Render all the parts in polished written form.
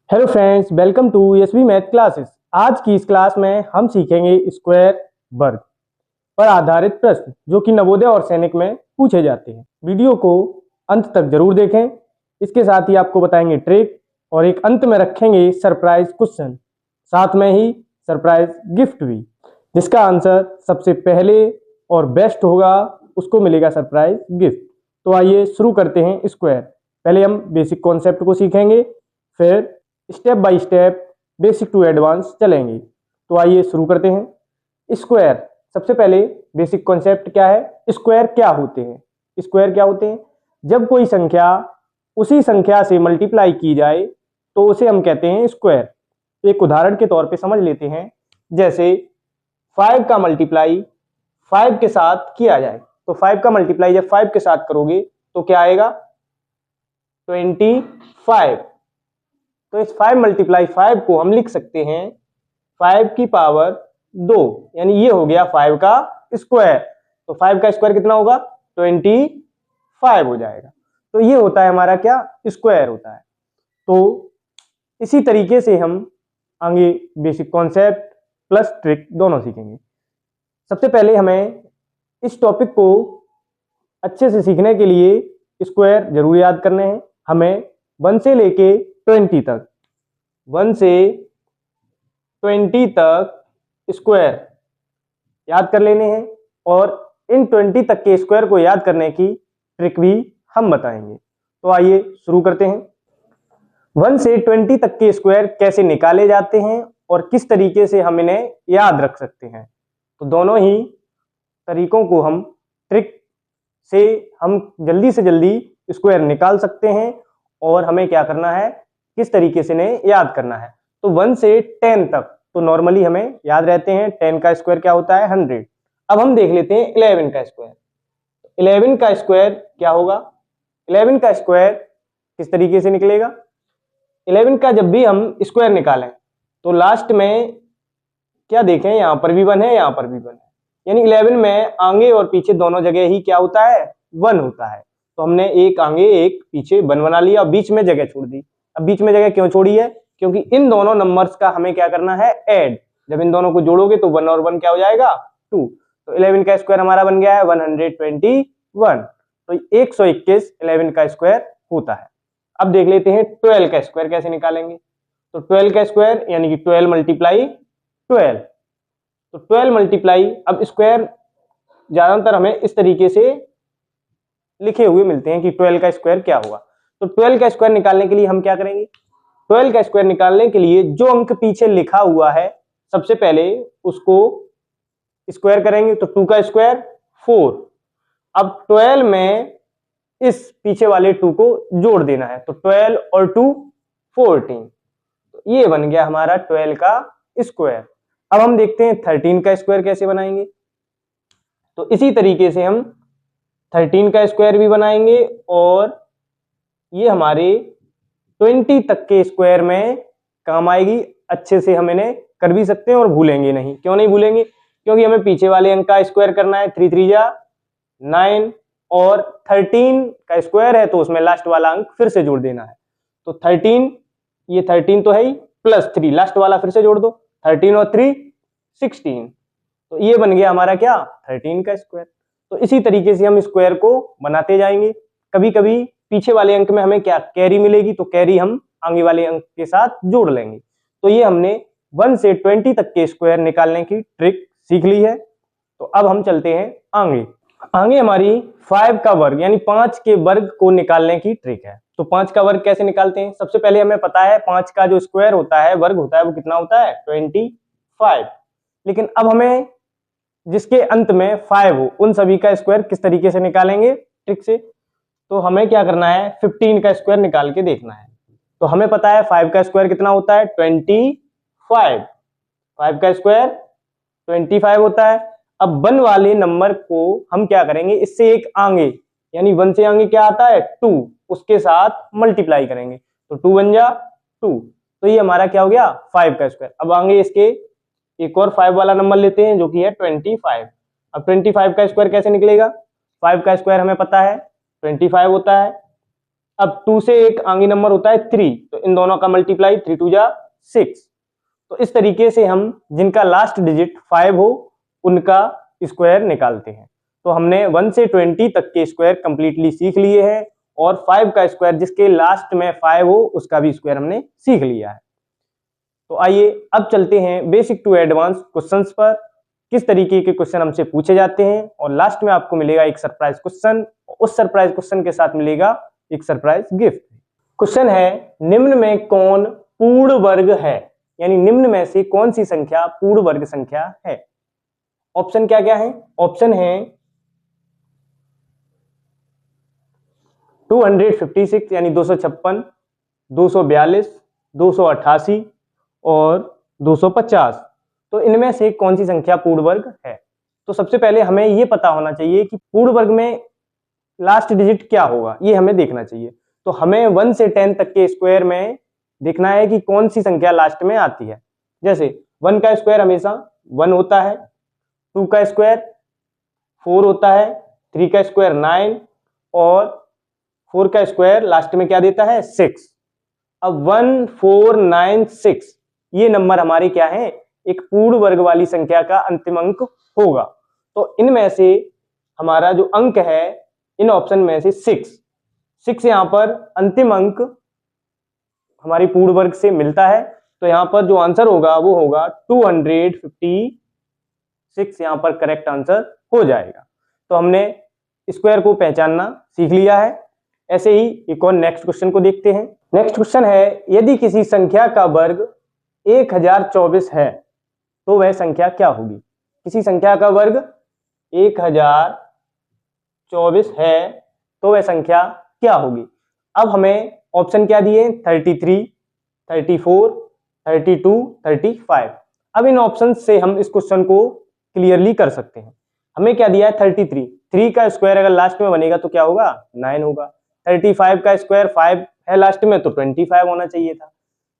Hello friends, welcome to SV math classes. आज की इस क्लास में हम सीखेंगे स्क्वायर वर्ग पर आधारित प्रश्न जो कि नवोदय और सैनिक में पूछे जाते हैं। वीडियो को अंत तक जरूर देखें। इसके साथ ही आपको बताएंगे ट्रिक और एक अंत में रखेंगे सरप्राइज क्वेश्चन, साथ में ही सरप्राइज गिफ्ट भी, जिसका आंसर सबसे पहले और बेस्ट होगा उसको मिलेगा सरप्राइज गिफ्ट। तो आइए शुरू करते हैं स्क्वायर। पहले हम बेसिक कॉन्सेप्ट को सीखेंगे, फिर step by step basic to advance चलेंगे। तो आइए शुरू करते हैं। स्क्वायर, सबसे पहले बेसिक कॉन्सेप्ट क्या है, स्क्वायर क्या होते हैं। स्क्वायर क्या होते हैं? जब कोई संख्या उसी संख्या से मल्टीप्लाई की जाए तो उसे हम कहते हैं स्क्वायर। एक उदाहरण के तौर पे समझ लेते हैं, जैसे 5 का मल्टीप्लाई 5 के साथ किया जाए तो 5 का मल्टीप्लाई जब 5 के साथ करोगे तो क्या आएगा? 25। तो इस 5 मल्टीप्लाई 5 को हम लिख सकते हैं 5 की पावर 2, यानी ये हो गया 5 का स्क्वायर। तो 5 का स्क्वायर कितना होगा? 25 हो जाएगा। तो ये होता है हमारा क्या? स्क्वायर होता है। तो इसी तरीके से हम आगे बेसिक कॉन्सेप्ट प्लस ट्रिक दोनों सीखेंगे। सबसे पहले हमें इस टॉपिक को अच्छे से सीखने के लिए स्क्वायर जरूर याद करने हैं। हमें 1 से लेके 20 तक, 1 से 20 तक स्क्वायर याद कर लेने हैं और इन 20 तक के स्क्वायर को याद करने की ट्रिक भी हम बताएंगे। तो आइए शुरू करते हैं। 1 से 20 तक के स्क्वायर कैसे निकाले जाते हैं और किस तरीके से हम इन्हें याद रख सकते हैं, तो दोनों ही तरीकों को हम ट्रिक से हम जल्दी से जल्दी स्क्वायर निकाल सकते हैं और हमें क्या करना है, किस तरीके से इन्हें याद करना है। तो 1 से 10 तक तो नॉर्मली हमें याद रहते हैं। 10 का स्क्वायर क्या होता है? 100। अब हम देख लेते हैं 11 का स्क्वायर। 11 का स्क्वायर क्या होगा? 11 का स्क्वायर किस तरीके से निकलेगा? 11 का जब भी हम स्क्वायर निकालें तो लास्ट में क्या देखें, यहां पर भी 1 है, यहां पर भी 1 है, यानी 11 में आगे और पीछे दोनों जगह ही क्या होता है? 1 होता है। तो हमने एक आगे एक पीछे 1 बना लिया, बीच में जगह छोड़ दी। अब बीच में जगह क्यों छोड़ी है? क्योंकि इन दोनों नंबर्स का हमें क्या करना है? ऐड। जब इन दोनों को जोड़ोगे तो 1 और 1 क्या हो जाएगा? 2। तो 11 का स्क्वायर हमारा बन गया है 121। तो 121 11 का स्क्वायर होता है। अब देख लेते हैं 12 का स्क्वायर कैसे निकालेंगे। तो 12 का स्क्वायर यानी कि 12 मल्टीप्लाई 12। तो 12 मल्टीप्लाई, अब स्क्वायर ज्यादातर हमें इस तरीके से लिखे हुए मिलते हैं कि 12 का स्क्वायर क्या होगा। तो 12 का स्क्वायर निकालने के लिए हम क्या करेंगे? 12 का स्क्वायर निकालने के लिए जो अंक पीछे लिखा हुआ है सबसे पहले उसको स्क्वायर करेंगे। तो 2 का स्क्वायर 4। अब 12 में इस पीछे वाले 2 को जोड़ देना है। तो 12 और 2 14। तो ये बन गया हमारा 12 का स्क्वायर। अब हम देखते हैं 13 का स्क्वायर कैसे बनाएंगे। तो इसी तरीके से हम 13 का स्क्वायर भी बनाएंगे और ये हमारे 20 तक के स्क्वायर में काम आएगी। अच्छे से हम इन्हें कर भी सकते हैं और भूलेंगे नहीं। क्यों नहीं भूलेंगे? क्योंकि हमें पीछे वाले अंक का स्क्वायर करना है। 3 3 जा 9 और 13 का स्क्वायर है तो उसमें लास्ट वाला अंक फिर से जोड़ देना है। तो 13, ये 13 तो है ही, प्लस 3 लास्ट वाला फिर से जोड़ दो। 13 और 3 16। तो ये बन गया हमारा क्या? 13 का स्क्वायर। तो इसी तरीके से हम स्क्वायर को बनाते जाएंगे। कभी कभी पीछे वाले अंक में हमें क्या कैरी मिलेगी तो कैरी हम आगे वाले अंक के साथ जोड़ लेंगे। तो ये हमने 1 से 20 तक के स्क्वायर निकालने की ट्रिक सीख ली है। तो अब हम चलते हैं आगे। आगे हमारी 5 का वर्ग यानी 5 के वर्ग को निकालने की ट्रिक है। तो 5 का वर्ग कैसे निकालते हैं? सबसे पहले हमें पता है 5 का जो स्क्वायर होता है, वर्ग होता है, वो कितना होता है? 25। लेकिन अब हमें जिसके अंत में 5 हो उन सभी का स्क्वायर किस तरीके से निकालेंगे ट्रिक से? तो हमें क्या करना है? 15 का स्क्वायर निकाल के देखना है। तो हमें पता है 5 का स्क्वायर कितना होता है? 25। 5 का स्क्वायर 25 होता है। अब 1 वाले नंबर को हम क्या करेंगे? इससे एक आगे यानी 1 से आगे क्या आता है? 2, उसके साथ मल्टीप्लाई करेंगे। तो 2 1 जा 2। तो ये हमारा क्या हो गया? 5 का स्क्वायर। अब आगे इसके एक और 5 वाला नंबर लेते हैं जो कि है 25। अब 25 का स्क्वायर कैसे निकलेगा? 5 का स्क्वायर हमें पता है 25 होता है। अब 2 से एक आगे नंबर होता है 3, तो इन दोनों का मल्टीप्लाई 3 2 जा 6। तो इस तरीके से हम जिनका लास्ट डिजिट 5 हो उनका स्क्वायर निकालते हैं। तो हमने 1 से 20 तक के स्क्वायर कंप्लीटली सीख लिए हैं और 5 का स्क्वायर जिसके लास्ट में 5 हो उसका भी स्क्वायर हमने सीख लिया है। तो आइए अब चलते हैं बेसिक टू एडवांस क्वेश्चंस पर, किस तरीके के क्वेश्चन हमसे पूछे जाते हैं और लास्ट में आपको मिलेगा एक सरप्राइज क्वेश्चन, उस सरप्राइज क्वेश्चन के साथ मिलेगा एक सरप्राइज गिफ्ट। क्वेश्चन है, निम्न में कौन पूर्ण वर्ग है, यानी निम्न में से कौन सी संख्या पूर्ण वर्ग संख्या है। ऑप्शन क्या क्या है? ऑप्शन है 256 यानी 256, 242, 288 और 250। तो इनमें से कौन सी संख्या पूर्ण वर्ग है? तो सबसे पहले हमें यह पता होना चाहिए कि पूर्ण वर्ग में लास्ट डिजिट क्या होगा, ये हमें देखना चाहिए। तो हमें 1 से 10 तक के स्क्वायर में देखना है कि कौन सी संख्या लास्ट में आती है। जैसे 1 का स्क्वायर हमेशा 1 होता है, 2 का स्क्वायर 4 होता है, 3 का स्क्वायर 9 और 4 का स्क्वायर लास्ट में क्या देता है? 6। अब 1 4 9 6 ये नंबर हमारे क्या है? एक पूर्ण वर्ग वाली संख्या का अंतिम अंक होगा। तो इनमें से हमारा जो अंक है इन ऑप्शन में से 6 यहां पर अंतिम अंक हमारी पूर्ण वर्ग से मिलता है। तो यहां पर जो आंसर होगा वो होगा 256, यहां पर करेक्ट आंसर हो जाएगा। तो हमने स्क्वायर को पहचानना सीख लिया है। ऐसे ही एक और नेक्स्ट क्वेश्चन को देखते हैं। नेक्स्ट क्वेश्चन है, यदि किसी संख्या का वर्ग 1024 है तो वह संख्या क्या होगी। किसी संख्या का वर्ग 1024 है तो वह संख्या क्या होगी। अब हमें ऑप्शन क्या दिए? 33, 34, 32, 35। अब इन ऑप्शन से हम इस क्वेश्चन को क्लियरली कर सकते हैं। हमें क्या दिया है? 33, 3 का स्क्वायर अगर लास्ट में बनेगा तो क्या होगा? 9 होगा। 35 का स्क्वायर 5 है लास्ट में तो 25 होना चाहिए था।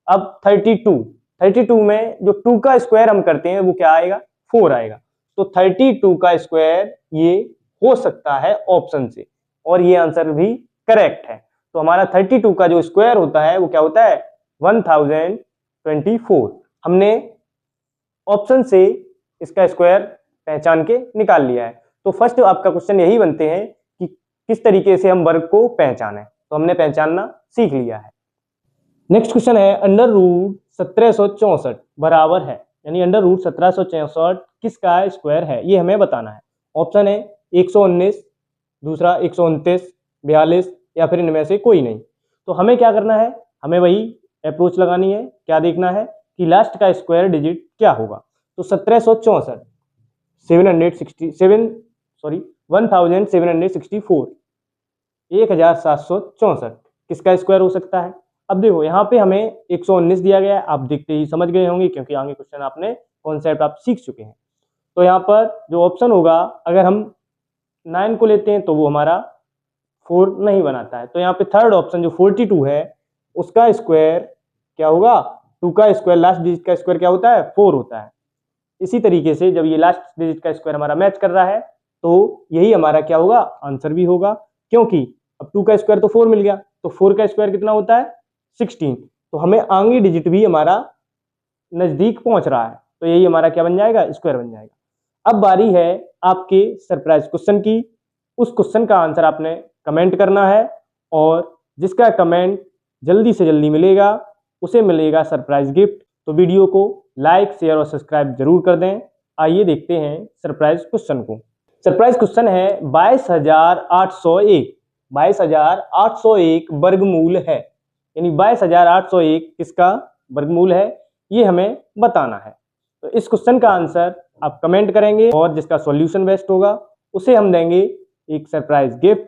अब 32 में जो 2 का स्क्वायर हम करते हैं वो क्या आएगा? 4 आएगा। तो 32 का स्क्वायर ये हो सकता है ऑप्शन से, और ये आंसर भी करेक्ट है। तो हमारा 32 का जो स्क्वायर होता है वो क्या होता है? 1024। हमने ऑप्शन से इसका स्क्वायर पहचान के निकाल लिया है। तो फर्स्ट आपका क्वेश्चन यही बनते हैं कि किस तरीके से हम वर्ग को पहचानें। तो हमने पहचानना सीख लिया है। नेक्स्ट क्वेश्चन है, अंडर रूट 1764 बराबर है, यानी अंडर रूट 1764 किसका स्क्वायर है, ये हमें बताना है। ऑप्शन है 119, दूसरा 129, 42 या फिर इनमें से कोई नहीं। तो हमें क्या करना है? हमें वही अप्रोच लगानी है। क्या देखना है कि लास्ट का स्क्वायर डिजिट क्या होगा। तो 1764 1764 किसका स्क्वायर हो सकता है। अब देखो यहाँ पे हमें 119 दिया गया है, आप देखते ही समझ गए होंगे क्योंकि आगे क्वेश्चन आपने कॉन्सेप्ट आप सीख चुके हैं। तो यहाँ पर जो ऑप्शन होगा, अगर हम 9 को लेते हैं तो वो हमारा 4 नहीं बनाता है। तो यहाँ पे थर्ड ऑप्शन जो 42 है उसका स्क्वायर क्या होगा? 2 का स्क्वायर लास्ट डिजिट का स्क्वायर क्या होता है? 4 होता है। इसी तरीके से जब ये लास्ट डिजिट का स्क्वायर हमारा मैच कर रहा है तो यही हमारा क्या होगा? आंसर भी होगा, क्योंकि अब 2 का स्क्वायर तो 4 मिल गया, तो 4 का स्क्वायर कितना होता है? 16। तो हमें आगे डिजिट भी हमारा नजदीक पहुंच रहा है, तो यही हमारा क्या बन जाएगा? स्क्वायर बन जाएगा। अब बारी है आपके सरप्राइज क्वेश्चन की। उस क्वेश्चन का आंसर आपने कमेंट करना है और जिसका कमेंट जल्दी से जल्दी मिलेगा उसे मिलेगा सरप्राइज गिफ्ट। तो वीडियो को लाइक, शेयर और सब्सक्राइब जरूर कर दें। आइए देखते हैं सरप्राइज क्वेश्चन को। सरप्राइज क्वेश्चन है 22,801। 22,801 वर्गमूल है, यानी 22,801 किसका वर्गमूल है ये हमें बताना है। तो इस क्वेश्चन का आंसर आप कमेंट करेंगे और जिसका सॉल्यूशन बेस्ट होगा उसे हम देंगे एक सरप्राइज गिफ्ट।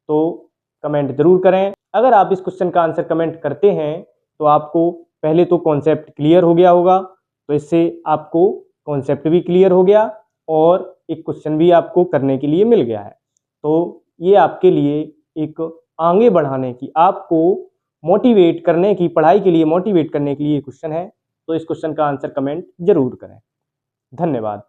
तो कमेंट जरूर करें। अगर आप इस क्वेश्चन का आंसर कमेंट करते हैं तो आपको पहले तो कॉन्सेप्ट क्लियर हो गया होगा, तो इससे आपको कॉन्सेप्ट भी क्लियर हो गया और एक क्वेश्चन भी आपको करने के लिए मिल गया है। तो ये आपके लिए एक आगे बढ़ाने की, आपको मोटिवेट करने की, पढ़ाई के लिए मोटिवेट करने के लिए क्वेश्चन है। तो इस क्वेश्चन का आंसर कमेंट जरूर करें। धन्यवाद।